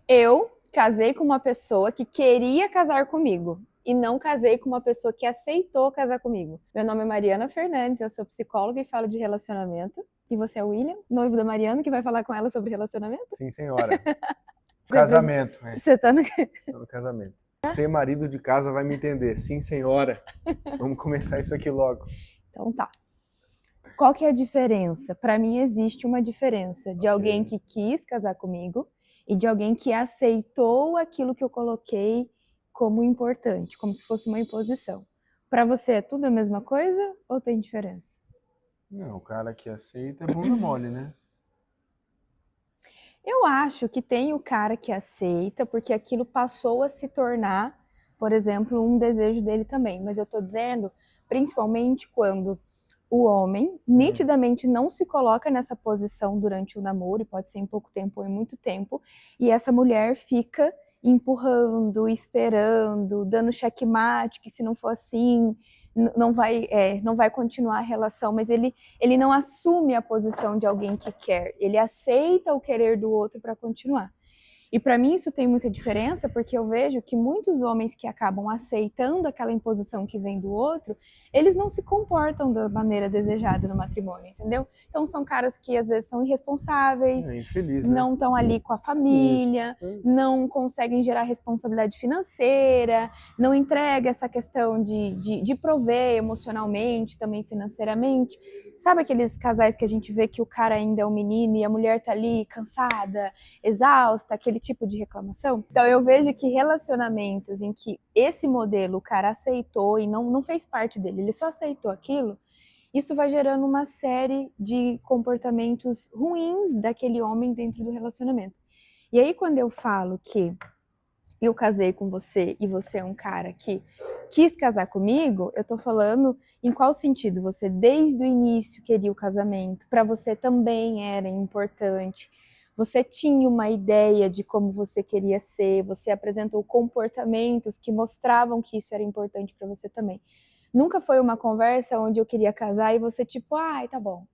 Eu casei com uma pessoa que queria casar comigo e não casei com uma pessoa que aceitou casar comigo. Meu nome é Mariana Fernandes, eu sou psicóloga e falo de relacionamento. E você é o William, noivo da Mariana, que vai falar com ela sobre relacionamento? Sim, senhora. Você, Casamento, você tá no... Tô no casamento. Ser marido de casa vai me entender. Sim, senhora. Vamos começar isso aqui logo. Então tá. Qual que é a diferença? Para mim existe uma diferença de alguém que quis casar comigo e de alguém que aceitou aquilo que eu coloquei como importante, como se fosse uma imposição. Para você é tudo a mesma coisa ou tem diferença? Não, o cara que aceita é bunda mole, né? Eu acho que tem o cara que aceita porque aquilo passou a se tornar, por exemplo, um desejo dele também. Mas eu tô dizendo, principalmente quando o homem nitidamente não se coloca nessa posição durante o namoro, e pode ser em pouco tempo ou em muito tempo, e essa mulher fica empurrando, esperando, dando checkmate, que se não for assim, não vai continuar a relação, mas ele não assume a posição de alguém que quer, ele aceita o querer do outro para continuar. E para mim isso tem muita diferença, porque eu vejo que muitos homens que acabam aceitando aquela imposição que vem do outro, eles não se comportam da maneira desejada no matrimônio, entendeu? Então são caras que às vezes são irresponsáveis, Infeliz, né? não estão ali com a família, não conseguem gerar responsabilidade financeira, não entrega essa questão de prover emocionalmente, também financeiramente. Sabe aqueles casais que a gente vê que o cara ainda é um menino e a mulher tá ali cansada, exausta, aquele tipo de reclamação? Então eu vejo que relacionamentos em que esse modelo o cara aceitou e não fez parte dele, ele só aceitou aquilo, isso vai gerando uma série de comportamentos ruins daquele homem dentro do relacionamento. E aí quando eu falo que eu casei com você e você é um cara que quis casar comigo, eu tô falando em qual sentido? Você desde o início queria o casamento, para você também era importante, você tinha uma ideia de como você queria ser, você apresentou comportamentos que mostravam que isso era importante para você também. Nunca foi uma conversa onde eu queria casar e você tipo, ai, tá bom,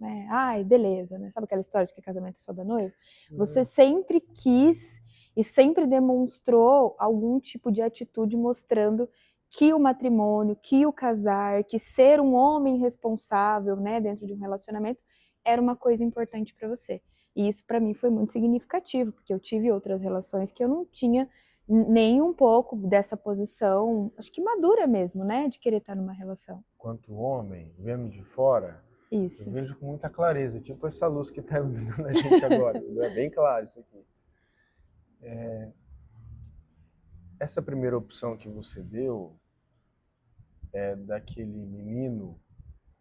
né? Ai, beleza, né? Sabe aquela história de que casamento é só da noiva? Você sempre quis e sempre demonstrou algum tipo de atitude mostrando que o matrimônio, que o casar, que ser um homem responsável, né, dentro de um relacionamento, era uma coisa importante para você. E isso para mim foi muito significativo, porque eu tive outras relações que eu não tinha nem um pouco dessa posição, acho que madura mesmo, né, de querer estar numa relação. Quanto homem, vendo de fora, Isso. eu vejo com muita clareza, tipo essa luz que está iluminando a gente agora, entendeu? É bem claro isso aqui. Essa primeira opção que você deu é daquele menino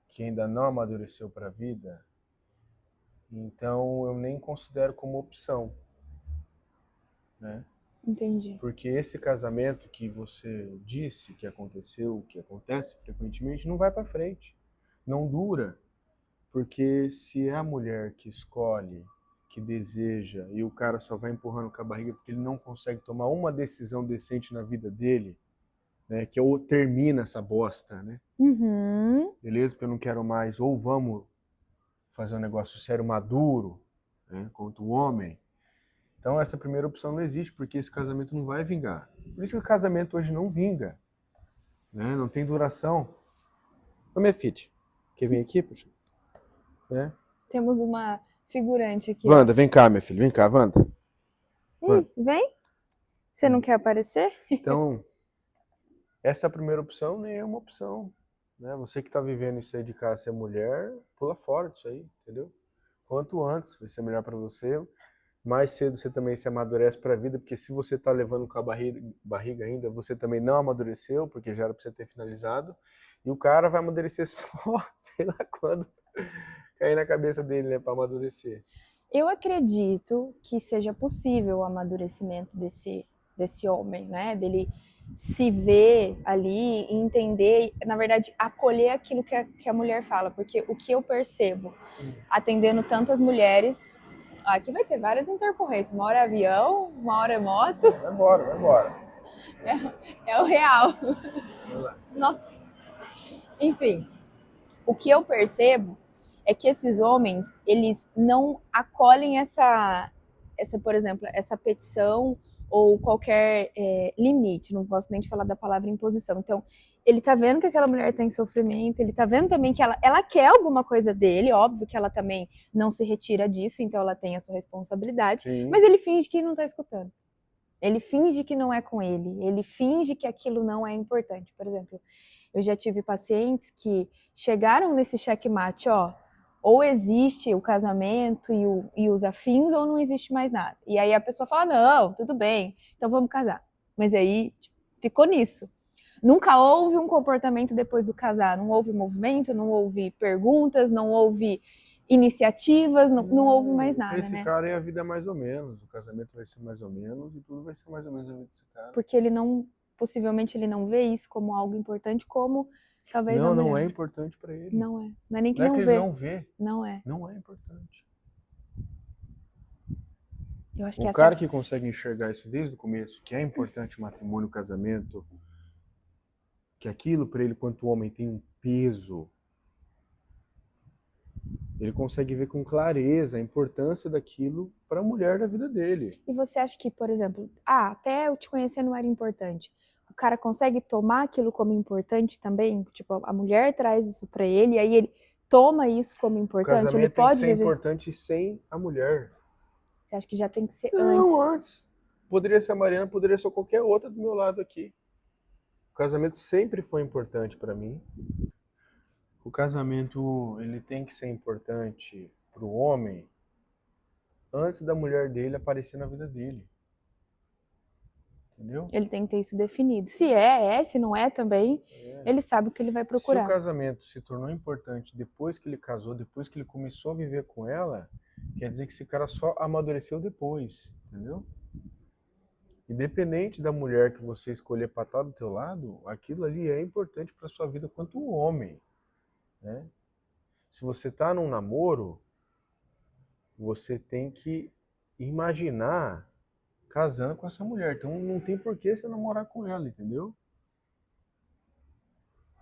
que ainda não amadureceu para a vida, então eu nem considero como opção, né? Entendi. Porque esse casamento que você disse que aconteceu, que acontece frequentemente, não vai para frente, não dura, porque se é a mulher que escolhe, que deseja, e o cara só vai empurrando com a barriga porque ele não consegue tomar uma decisão decente na vida dele, né, que ou termina essa bosta, né? Beleza, porque eu não quero mais, ou vamos fazer um negócio sério, maduro, né, contra o homem. Então essa primeira opção não existe, porque esse casamento não vai vingar. Por isso que o casamento hoje não vinga, né? Não tem duração. Ô, minha filha, quer vir aqui, puxa? É. Temos uma figurante aqui. Wanda, vem cá, minha filha, vem cá, Wanda. Vem? Você não quer aparecer? Então, essa primeira opção nem é uma opção, né? Você que está vivendo isso aí de casa ser mulher, pula fora disso aí, entendeu? Quanto antes vai ser melhor para você, mais cedo você também se amadurece para a vida, porque se você está levando com a barriga ainda, você também não amadureceu, porque já era para você ter finalizado, e o cara vai amadurecer só, sei lá quando, cair na cabeça dele, né, para amadurecer. Eu acredito que seja possível o amadurecimento desse homem, né? Dele se ver ali e entender, na verdade, acolher aquilo que a mulher fala, porque o que eu percebo, atendendo tantas mulheres, aqui vai ter várias intercorrências, uma hora é avião, uma hora é moto. Vai embora, vai embora. É o real. Vai lá. Nossa. Enfim, o que eu percebo é que esses homens, eles não acolhem por exemplo, essa petição ou qualquer limite, não gosto nem de falar da palavra imposição. Então, ele tá vendo que aquela mulher tá em sofrimento, ele tá vendo também que ela quer alguma coisa dele, óbvio que ela também não se retira disso, então ela tem a sua responsabilidade, Sim. mas ele finge que não tá escutando. Ele finge que não é com ele finge que aquilo não é importante. Por exemplo, eu já tive pacientes que chegaram nesse checkmate, ó, ou existe o casamento e os afins, ou não existe mais nada. E aí a pessoa fala, não, tudo bem, então vamos casar. Mas aí tipo, ficou nisso. Nunca houve um comportamento depois do casar, não houve movimento, não houve perguntas, não houve iniciativas, não houve mais nada, esse né? cara é a vida mais ou menos, o casamento vai ser mais ou menos e tudo vai ser mais ou menos a vida desse cara. Porque possivelmente ele não vê isso como algo importante, como talvez a mulher. Não é importante para ele. Não é. Não é nem que não não é que vê. Ele não vê. Não é. Não é importante. Eu acho que o cara que consegue enxergar isso desde o começo, que é importante o matrimônio, o casamento, que aquilo para ele, quanto homem, tem um peso, ele consegue ver com clareza a importância daquilo para a mulher da vida dele. E você acha que, por exemplo, até eu te conhecer não era importante. O cara consegue tomar aquilo como importante também? Tipo, a mulher traz isso para ele e aí ele toma isso como importante? O casamento ele pode tem que ser importante sem a mulher. Você acha que já tem que ser Não, antes. Poderia ser a Mariana, poderia ser qualquer outra do meu lado aqui. O casamento sempre foi importante para mim. O casamento, ele tem que ser importante para o homem antes da mulher dele aparecer na vida dele. Entendeu? Ele tem que ter isso definido. Se se não é também, ele sabe o que ele vai procurar. Se o casamento se tornou importante depois que ele casou, depois que ele começou a viver com ela, quer dizer que esse cara só amadureceu depois, entendeu? Independente da mulher que você escolher para estar do teu lado, aquilo ali é importante para sua vida quanto um homem, né? Se você tá num namoro, você tem que imaginar casando com essa mulher. Então não tem por que você namorar com ela, entendeu?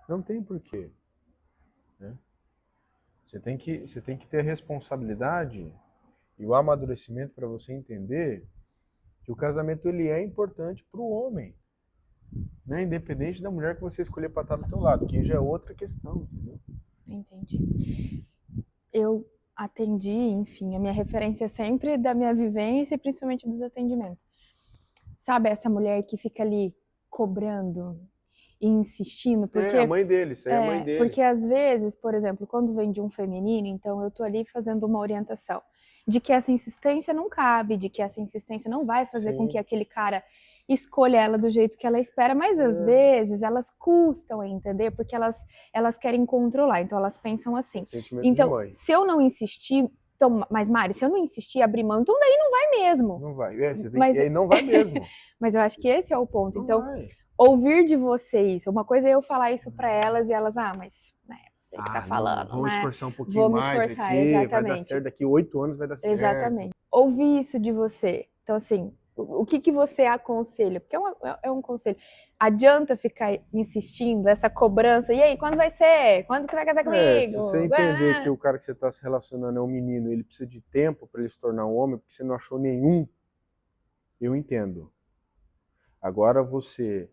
Não tem porquê, né? Você tem que ter a responsabilidade e o amadurecimento para você entender que o casamento ele é importante para o homem, né? Independente da mulher que você escolher para estar do teu lado, que já é outra questão, entendeu? Entendi. Eu atendi, enfim, a minha referência é sempre da minha vivência e principalmente dos atendimentos. Sabe essa mulher que fica ali cobrando e insistindo? Porque, a mãe dele, isso aí é a mãe dele. Porque às vezes, por exemplo, quando vem de um feminino, então eu tô ali fazendo uma orientação de que essa insistência não cabe, de que essa insistência não vai fazer com que aquele cara escolha ela do jeito que ela espera, mas às vezes elas custam a entender, porque elas querem controlar, então elas pensam assim. Então, se eu não insistir, então, mas Mari, se eu não insistir, abrir mão, então daí não vai mesmo. Não vai, aí não vai mesmo. Mas eu acho que esse é o ponto. Não então, vai. Ouvir de você isso, uma coisa é eu falar isso para elas e elas, mas você que tá falando, vamos né? esforçar um pouquinho mais aqui, exatamente. vai dar certo, daqui 8 anos vai dar certo. Exatamente. Ouvir isso de você. Então, assim, o que você aconselha? Porque é um conselho. Adianta ficar insistindo, essa cobrança, e aí, quando vai ser? Quando você vai casar comigo? Se você entender que o cara que você tá se relacionando é um menino, ele precisa de tempo para ele se tornar um homem, porque você não achou nenhum, eu entendo. Agora você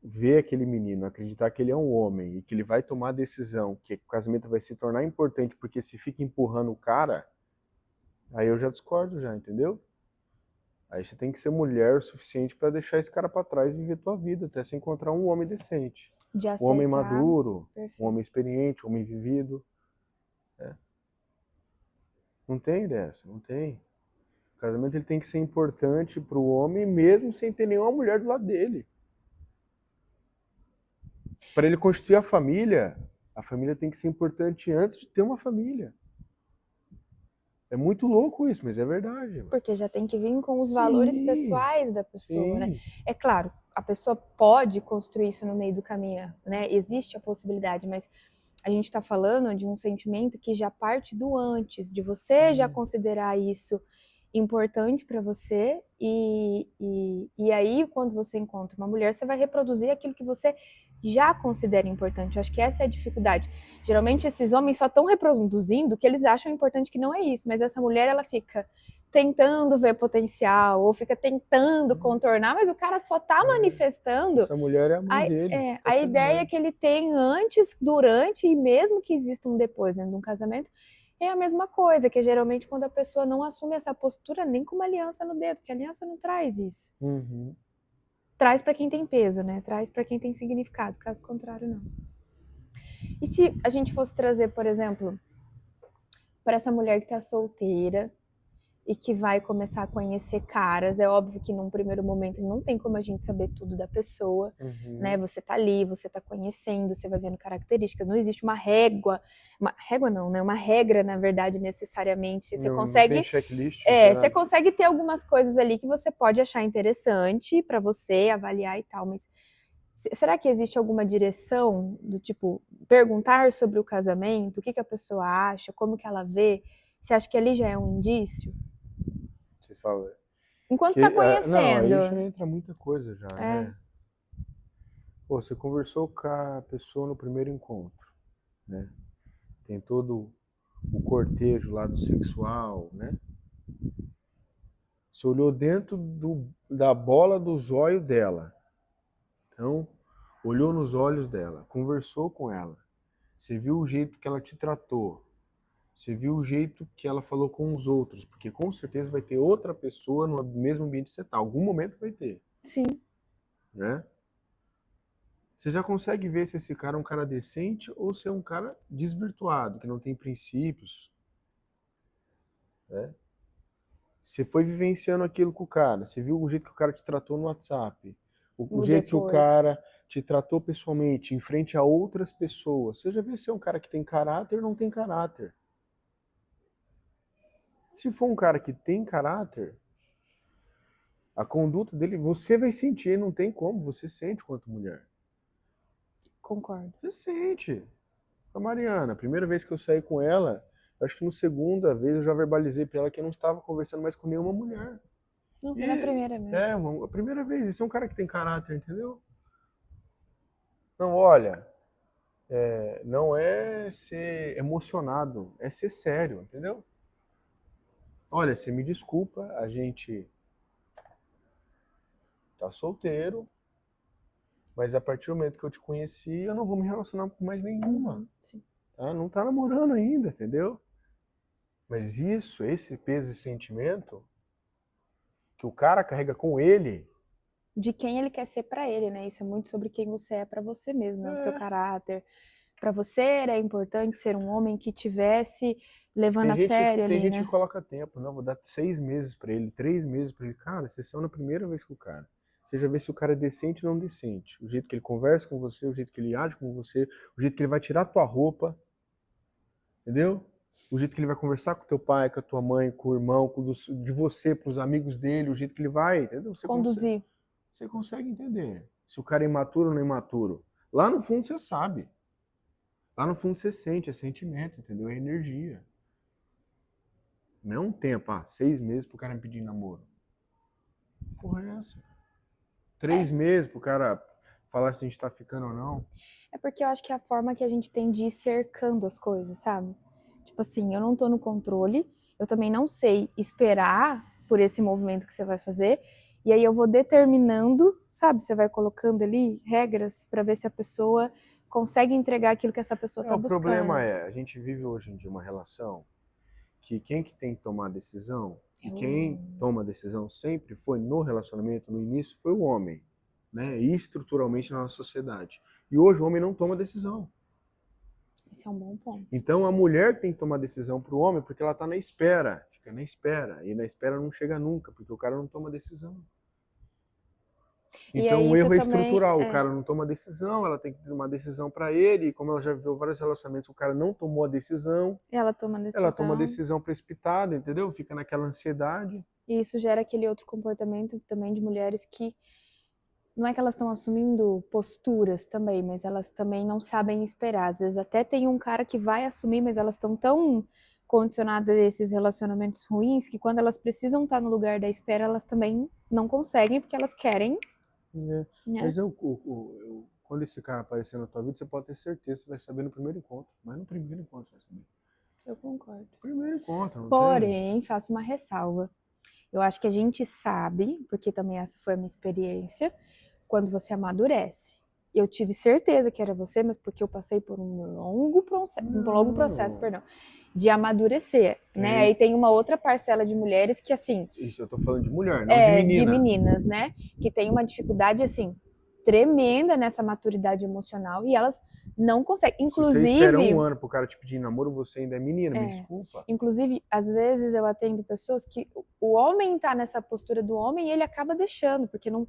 ver aquele menino, acreditar que ele é um homem e que ele vai tomar a decisão, que o casamento vai se tornar importante porque se fica empurrando o cara, aí eu já discordo já, entendeu? Aí você tem que ser mulher o suficiente para deixar esse cara para trás e viver tua vida, até você encontrar um homem decente. De aceitar, um homem maduro, perfeito. Um homem experiente, um homem vivido. Não tem dessa, não tem. O casamento ele tem que ser importante para o homem mesmo sem ter nenhuma mulher do lado dele. Para ele constituir a família tem que ser importante antes de ter uma família. É muito louco isso, mas é verdade. Porque já tem que vir com os valores pessoais da pessoa, né? É claro, a pessoa pode construir isso no meio do caminho, né? Existe a possibilidade, mas a gente está falando de um sentimento que já parte do antes, de você já considerar isso importante para você e E aí, quando você encontra uma mulher, você vai reproduzir aquilo que você já considera importante. Eu acho que essa é a dificuldade. Geralmente, esses homens só estão reproduzindo o que eles acham importante, que não é isso. Mas essa mulher, ela fica tentando ver potencial, ou fica tentando contornar, mas o cara só tá manifestando Essa mulher é a mãe dele. a ideia que ele tem antes, durante e mesmo que exista um depois dentro de um casamento, é a mesma coisa, que é geralmente quando a pessoa não assume essa postura nem com uma aliança no dedo, porque a aliança não traz isso. Uhum. Traz para quem tem peso, né? Traz para quem tem significado, caso contrário, não. E se a gente fosse trazer, por exemplo, para essa mulher que tá solteira e que vai começar a conhecer caras, é óbvio que num primeiro momento não tem como a gente saber tudo da pessoa, né? Você tá ali, você tá conhecendo, você vai vendo características, não existe uma régua não, né? Uma regra, na verdade, necessariamente. Você consegue, tem checklist, você consegue ter algumas coisas ali que você pode achar interessante para você avaliar e tal, mas será que existe alguma direção do tipo perguntar sobre o casamento, o que a pessoa acha, como que ela vê? Você acha que ali já é um indício? Você fala. Enquanto tá conhecendo. Não, aí já entra muita coisa já, né? Pô, você conversou com a pessoa no primeiro encontro, né? Tem todo o cortejo lá do sexual, né? Você olhou dentro da bola do zóio dela. Então, olhou nos olhos dela, conversou com ela. Você viu o jeito que ela te tratou. Você viu o jeito que ela falou com os outros, porque com certeza vai ter outra pessoa no mesmo ambiente que você está. Algum momento vai ter. Sim. Né? Você já consegue ver se esse cara é um cara decente ou se é um cara desvirtuado, que não tem princípios. Né? Você foi vivenciando aquilo com o cara, você viu o jeito que o cara te tratou no WhatsApp, o jeito que o cara te tratou pessoalmente, em frente a outras pessoas. Você já viu se é um cara que tem caráter ou não tem caráter. Se for um cara que tem caráter, a conduta dele, você vai sentir, não tem como, você sente quanto mulher. Concordo. Você sente. A Mariana, a primeira vez que eu saí com ela, acho que na segunda vez eu já verbalizei pra ela que eu não estava conversando mais com nenhuma mulher. Não, foi na primeira mesmo. A primeira vez. Isso é um cara que tem caráter, entendeu? Não, olha, não é ser emocionado, é ser sério, entendeu? Olha, você me desculpa, a gente tá solteiro, mas a partir do momento que eu te conheci, eu não vou me relacionar com mais nenhuma. Sim. Tá? Não tá namorando ainda, entendeu? Mas esse peso e sentimento que o cara carrega com ele... De quem ele quer ser pra ele, né? Isso é muito sobre quem você é pra você mesmo, né? O seu caráter. Pra você era importante ser um homem que tivesse levando a sério ali, Tem gente né? que coloca tempo, não, vou dar 6 meses pra ele, 3 meses pra ele. Cara, vocês são na primeira vez com o cara. Você já vê se o cara é decente ou não decente. O jeito que ele conversa com você, o jeito que ele age com você, o jeito que ele vai tirar a tua roupa. Entendeu? O jeito que ele vai conversar com teu pai, com a tua mãe, com o irmão, de você pros amigos dele, o jeito que ele vai, entendeu? Conduzir. Você consegue entender. Se o cara é imaturo ou não é imaturo. Lá no fundo você sabe. Lá no fundo você sente, é sentimento, entendeu? É energia. Não é um tempo, 6 meses pro cara me pedir namoro. Porra é essa? 3 meses pro cara falar se a gente tá ficando ou não. É porque eu acho que é a forma que a gente tem de ir cercando as coisas, sabe? Tipo assim, eu não tô no controle, eu também não sei esperar por esse movimento que você vai fazer, e aí eu vou determinando, sabe? Você vai colocando ali regras pra ver se a pessoa consegue entregar aquilo que essa pessoa tá buscando. O problema é, a gente vive hoje em dia uma relação que quem que tem que tomar a decisão, e quem toma a decisão sempre foi no relacionamento, no início, foi o homem, né? E estruturalmente na nossa sociedade. E hoje o homem não toma decisão. Esse é um bom ponto. Então a mulher tem que tomar decisão pro homem porque ela tá na espera, fica na espera, e na espera não chega nunca, porque o cara não toma decisão. Então o erro é estrutural, o cara não toma decisão, ela tem que tomar decisão para ele, e como ela já viveu vários relacionamentos, o cara não tomou a decisão. Ela toma a decisão precipitada, entendeu? Fica naquela ansiedade. E isso gera aquele outro comportamento também de mulheres que não é que elas estão assumindo posturas também, mas elas também não sabem esperar. Às vezes até tem um cara que vai assumir, mas elas estão tão condicionadas a esses relacionamentos ruins, que quando elas precisam estar no lugar da espera, elas também não conseguem, porque elas querem. Né? Né? Mas quando esse cara aparecer na tua vida, você pode ter certeza, você vai saber no primeiro encontro. Mas no primeiro encontro você vai saber. Eu concordo. Primeiro encontro, não Porém, tem? faço uma ressalva. Eu acho que a gente sabe, porque também essa foi a minha experiência, quando você amadurece. Eu tive certeza que era você, mas porque eu passei por um longo processo, de amadurecer, né? Aí tem uma outra parcela de mulheres que, assim... Isso, eu tô falando de mulher, não de menina. De meninas, né? Que tem uma dificuldade, assim, tremenda nessa maturidade emocional e elas não conseguem. Inclusive... Se você espera um ano pro cara te pedir namoro, você ainda é menina, me desculpa. Inclusive, às vezes eu atendo pessoas que o homem tá nessa postura do homem e ele acaba deixando, porque não...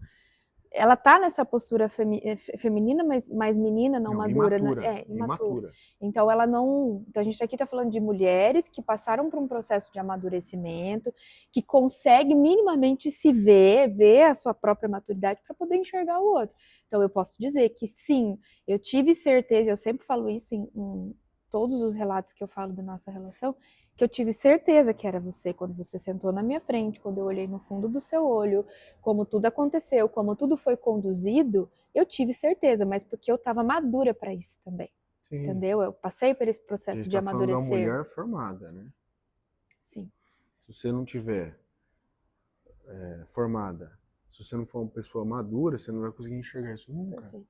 Ela tá nessa postura feminina, mas mais menina, não madura, imatura, né? Imatura. Então ela não... Então a gente aqui tá falando de mulheres que passaram por um processo de amadurecimento, que consegue minimamente se ver a sua própria maturidade para poder enxergar o outro. Então eu posso dizer que sim, eu tive certeza, eu sempre falo isso em todos os relatos que eu falo da nossa relação, que eu tive certeza que era você quando você sentou na minha frente, quando eu olhei no fundo do seu olho, como tudo aconteceu, como tudo foi conduzido, eu tive certeza, mas porque eu estava madura para isso também. Sim. Entendeu? Eu passei por esse processo de amadurecer. Falando da mulher formada, né? Sim. Se você não tiver formada, se você não for uma pessoa madura, você não vai conseguir enxergar isso nunca. Perfeito.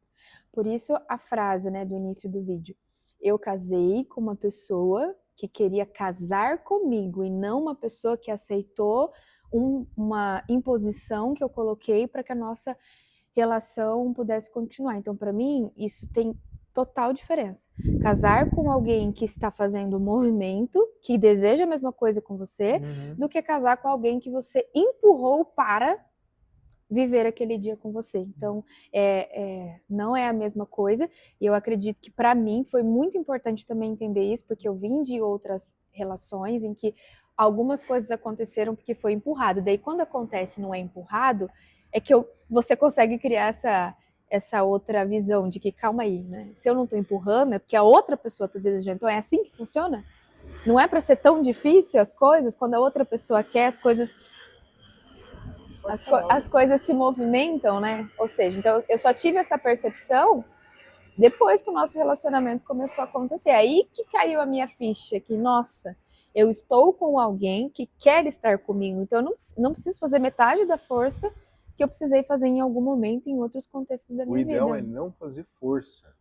Por isso a frase, né, do início do vídeo. Eu casei com uma pessoa que queria casar comigo e não uma pessoa que aceitou uma imposição que eu coloquei para que a nossa relação pudesse continuar. Então, para mim, isso tem total diferença. Casar com alguém que está fazendo movimento, que deseja a mesma coisa com você, do que casar com alguém que você empurrou para viver aquele dia com você. Então, não é a mesma coisa. E eu acredito que, para mim, foi muito importante também entender isso, porque eu vim de outras relações em que algumas coisas aconteceram porque foi empurrado. Daí, quando acontece e não é empurrado, é que você consegue criar essa outra visão de que, calma aí, né? Se eu não tô empurrando, é porque a outra pessoa tá desejando. Então, é assim que funciona? Não é para ser tão difícil as coisas? Quando a outra pessoa quer, as coisas... As coisas se movimentam, né? Ou seja, então eu só tive essa percepção depois que o nosso relacionamento começou a acontecer. Aí que caiu a minha ficha, que, nossa, eu estou com alguém que quer estar comigo, então eu não preciso fazer metade da força que eu precisei fazer em algum momento em outros contextos da minha vida. O ideal é não fazer força,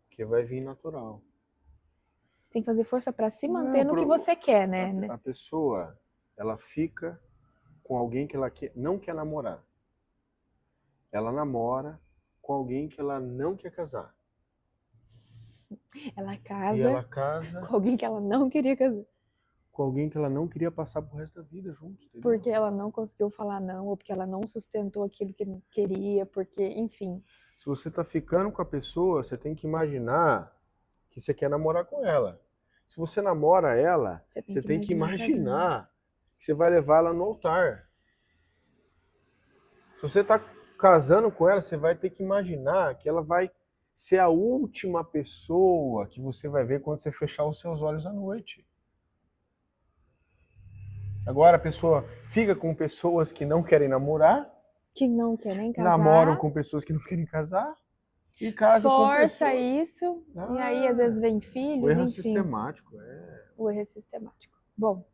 porque vai vir natural. Tem que fazer força para se manter no que você quer, né? A pessoa, ela fica com alguém que ela não quer namorar. Ela namora com alguém que ela não quer casar. Ela casa com alguém que ela não queria casar. Com alguém que ela não queria passar pro resto da vida junto. Entendeu? Porque ela não conseguiu falar não, ou porque ela não sustentou aquilo que não queria, porque, enfim. Se você tá ficando com a pessoa, você tem que imaginar que você quer namorar com ela. Se você namora ela, você tem que imaginar que você vai levar ela no altar. Se você tá casando com ela, você vai ter que imaginar que ela vai ser a última pessoa que você vai ver quando você fechar os seus olhos à noite. Agora a pessoa fica com pessoas que não querem namorar, que não querem casar, namoram com pessoas que não querem casar e casam com pessoas... Força isso, e aí às vezes vem filhos, o erro enfim. Sistemático, O erro é sistemático. Bom,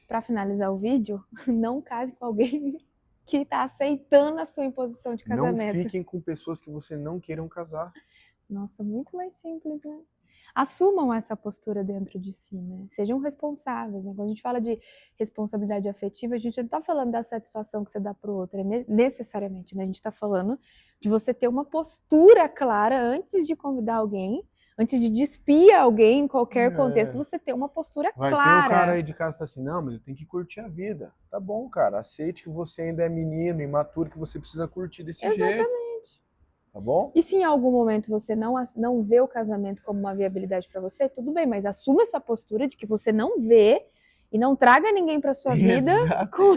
para finalizar o vídeo, não case com alguém que está aceitando a sua imposição de casamento. Não fiquem com pessoas que você não queiram casar. Nossa, muito mais simples, né? Assumam essa postura dentro de si, né? Sejam responsáveis, né? Quando a gente fala de responsabilidade afetiva, a gente não está falando da satisfação que você dá para o outro, necessariamente, né? A gente está falando de você ter uma postura clara antes de convidar alguém, antes de despir alguém em qualquer contexto, você ter uma postura clara. Vai ter um cara aí de casa que fala assim, não, mas ele tem que curtir a vida. Tá bom, cara, aceite que você ainda é menino, imaturo, que você precisa curtir desse jeito. Exatamente. Tá bom? E se em algum momento você não vê o casamento como uma viabilidade para você, tudo bem, mas assuma essa postura de que você não vê e não traga ninguém para sua vida com,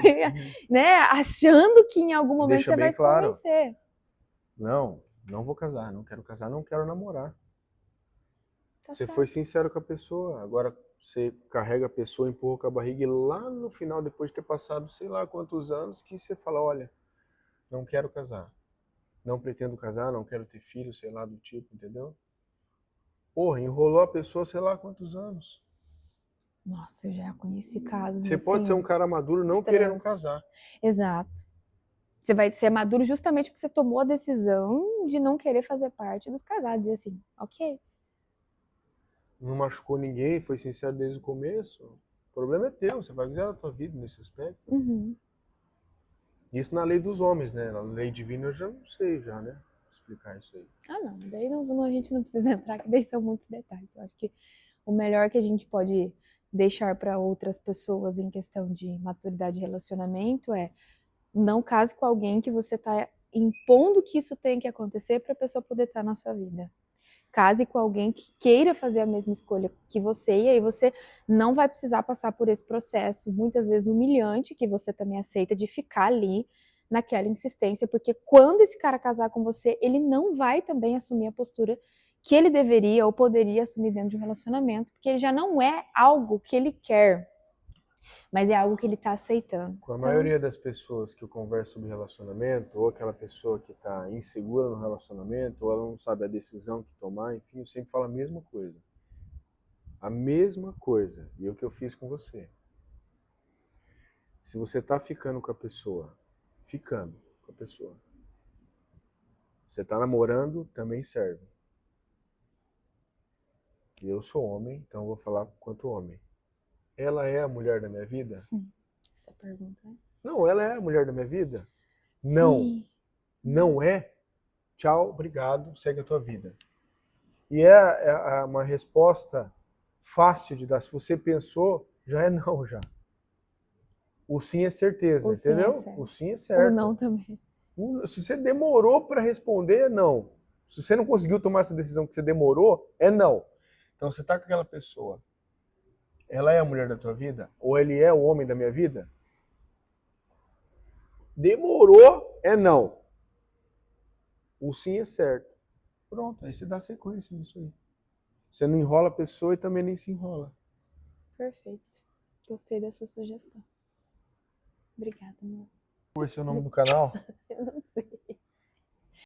né, achando que em algum momento você vai se convencer. Não vou casar, não quero namorar. Tá você certo. Foi sincero com a pessoa, agora você carrega a pessoa, empurra com a barriga e lá no final, depois de ter passado sei lá quantos anos, que você fala, olha, não quero casar. Não pretendo casar, não quero ter filho, sei lá, do tipo, entendeu? Porra, enrolou a pessoa sei lá quantos anos. Nossa, eu já conheci casos Você assim, pode ser um cara maduro não querendo extremos. casar. Exato. Você vai ser maduro justamente porque você tomou a decisão de não querer fazer parte dos casados. E assim, ok. Não machucou ninguém, foi sincero desde o começo. O problema é teu, você vai fazer a tua vida nesse aspecto. Uhum. Isso na lei dos homens, né? Na lei divina eu já não sei, já, né? Explicar isso aí. Ah, não. Daí a gente não precisa entrar, que daí são muitos detalhes. Eu acho que o melhor que a gente pode deixar para outras pessoas em questão de maturidade de relacionamento é não case com alguém que você está impondo que isso tem que acontecer para a pessoa poder estar na sua vida. Case com alguém que queira fazer a mesma escolha que você, e aí você não vai precisar passar por esse processo, muitas vezes humilhante, que você também aceita, de ficar ali naquela insistência, porque quando esse cara casar com você, ele não vai também assumir a postura que ele deveria ou poderia assumir dentro de um relacionamento, porque ele já não é algo que ele quer, mas é algo que ele está aceitando. Com a maioria das pessoas que eu converso sobre relacionamento, ou aquela pessoa que está insegura no relacionamento, ou ela não sabe a decisão que tomar, enfim, eu sempre falo a mesma coisa. A mesma coisa. E é o que eu fiz com você. Se você está ficando com a pessoa, você está namorando, também serve. Eu sou homem, então eu vou falar quanto homem. Ela é a mulher da minha vida? Essa pergunta é... Não, ela é a mulher da minha vida? Sim. Não. Não é? Tchau, obrigado, segue a tua vida. E é uma resposta fácil de dar. Se você pensou, já é não, já. O sim é certeza, O sim entendeu? é certo. O sim é certo. O não também. Se você demorou para responder, é não. Se você não conseguiu tomar essa decisão que você demorou, é não. Então você tá com aquela pessoa. Ela é a mulher da tua vida? Ou ele é o homem da minha vida? Demorou, é não. O sim é certo. Pronto, aí você dá sequência nisso aí. Você não enrola a pessoa e também nem se enrola. Perfeito. Gostei da sua sugestão. Obrigada, amor. Qual é o seu nome do canal? Eu não sei.